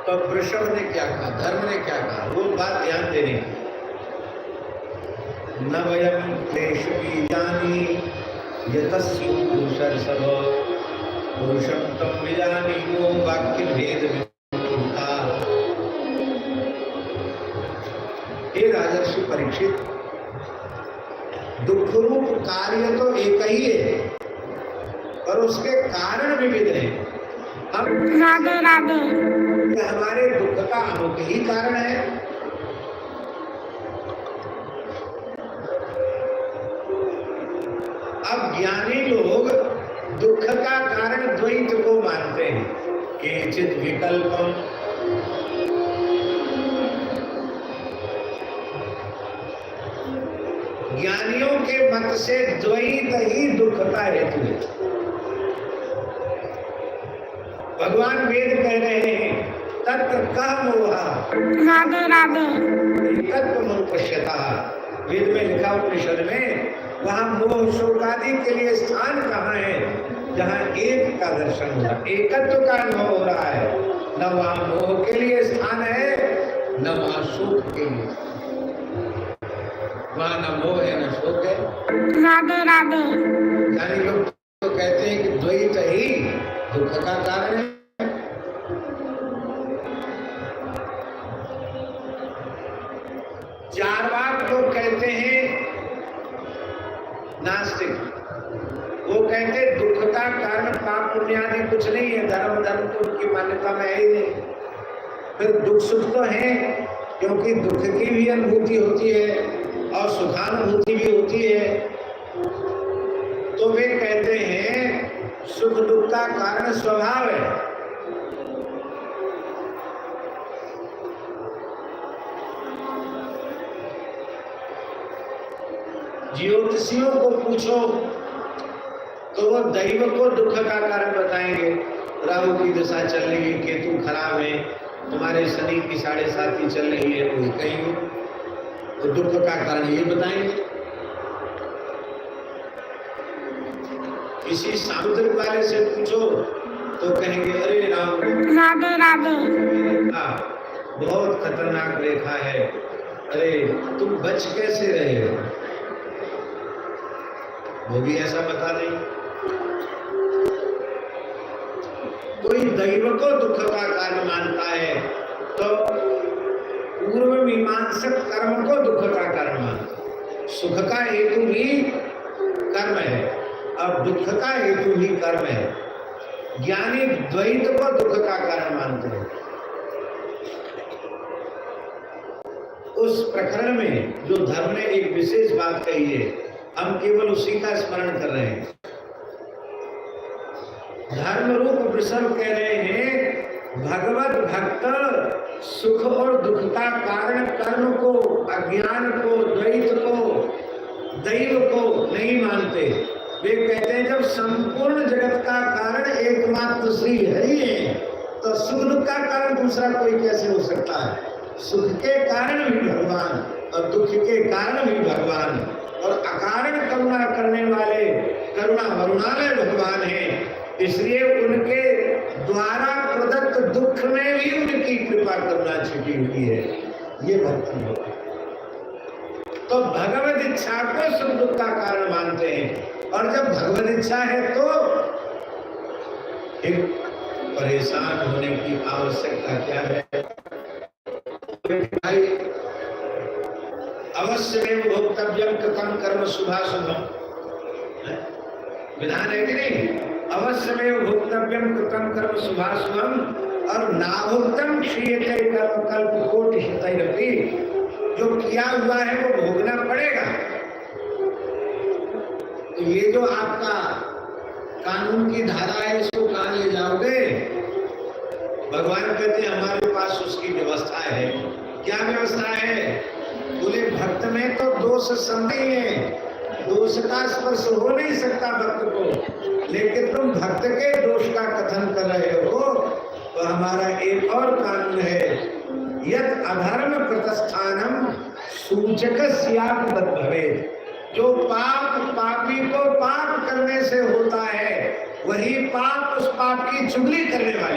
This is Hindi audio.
तो वृषभ ने क्या कहा, धर्म ने क्या कहा, वो बात ध्यान देने की। न वयम क्लेश बीजानी यतस्यु पुरुषर्षभ पुरुषम तम विजानीमो वाक्य भेद विमुक्ता। हे राजर्षि परीक्षित, दुख रूप कार्य तो एक ही है और उसके कारण विविध हैं। हम राधे राधे हमारे दुख का अमुक ही कारण है। अब ज्ञानी लोग दुख का कारण द्वैत को मानते हैं। केचित विकल्पम, ज्ञानियों के मत से द्वैत ही दुख का हेतु है। भगवान वेद कह रहे हैं तत्र कह मोहा राधे राधे तत्व मोपश्यता। वेद में लिखा उपनिषद में, वहां मोह शोक आदि के लिए स्थान कहाँ है जहाँ एक का दर्शन हो रहा, एकत्व का अनुभव हो रहा है। न वहां मोह के लिए स्थान है न वहां शोक के लिए। वहां न मोह है न शोक है। राधे राधे यानी लोग तो कहते हैं कि द्वैत ही दुख का कारण है। चारवाक लोग कहते हैं, नास्तिक, वो कहते हैं दुख का कारण पाप पुण्य आदि कुछ नहीं है, धर्म तो उनकी मान्यता में है ही नहीं। फिर दुख सुख तो है, क्योंकि दुख की भी अनुभूति होती है और सुखानुभूति भी होती है। तो वे कहते हैं सुख दुख का कारण स्वभाव है। ज्योतिषियों को पूछो तो वो दैव को दुख का कारण बताएंगे। राहु की दशा चल रही है, केतु खराब है, तुम्हारे शनि की 7.5 चल रही है, कोई कहेंगे तो दुख का कारण ये बताएंगे। किसी सामुद्रिक वाले से पूछो तो कहेंगे अरे राम राधे राधे बहुत खतरनाक रेखा है, अरे तुम बच कैसे रहे हो, वो भी ऐसा बता दें। कोई दैव को दुख का कारण मानता है तो पूर्व मीमांसक कर्म को दुख का कारण मानता है। सुख का हेतु भी कर्म है और दुख का हेतु भी कर्म है। ज्ञानी द्वैत को दुख का कारण मानते हैं। उस प्रकरण में जो धर्म ने एक विशेष बात कही है, हम केवल उसी का स्मरण कर रहे हैं। धर्म रूप वृषभ कह रहे हैं भगवत भक्त सुख और दुख का कारण कर्म को, अज्ञान को, द्वैत को, दैव को नहीं मानते। वे कहते हैं जब संपूर्ण जगत का कारण एकमात्र श्री हरि है तो सुख दुख का कारण दूसरा कोई कैसे हो सकता है। सुख के कारण भी भगवान और दुख के कारण भी भगवान, और अकारण करुणा करने वाले करुणा वरुणालय भगवान हैं। इसलिए उनके द्वारा प्रदत्त दुख में भी उनकी कृपा करुणा छिपी हुई है। ये भक्ति है। तो भगवत इच्छा को सुख दुख का कारण मानते हैं, और जब भगवत इच्छा है तो एक परेशान होने की आवश्यकता क्या है। अवश्य में भोक्तव्यम कृतम कर्म शुभाशुभम, विधान है कि नहीं। अवश्य में भोक्तव्यम कृतम कर्म शुभाशुभम और नाभोक्तम क्षीयते कर्म कल्प कोटि शतैरपि, जो किया हुआ है वो भोगना पड़ेगा। तो ये जो आपका कानून की धारा है इसको कहाँ ले जाओगे। भगवान कहते हैं हमारे पास उसकी व्यवस्था है। क्या व्यवस्था है। बोले भक्त में तो दोष संदेह है, दोष का स्पर्श हो नहीं सकता भक्त को, लेकिन तुम भक्त के दोष का कथन कर रहे हो तो हमारा एक और कानून है, यत् अधर्म प्रतिष्ठानम सूचक स्यात् तद्भवेत्। जो पाप पापी को पाप करने से होता है वही पाप उस पाप की चुगली करने वाले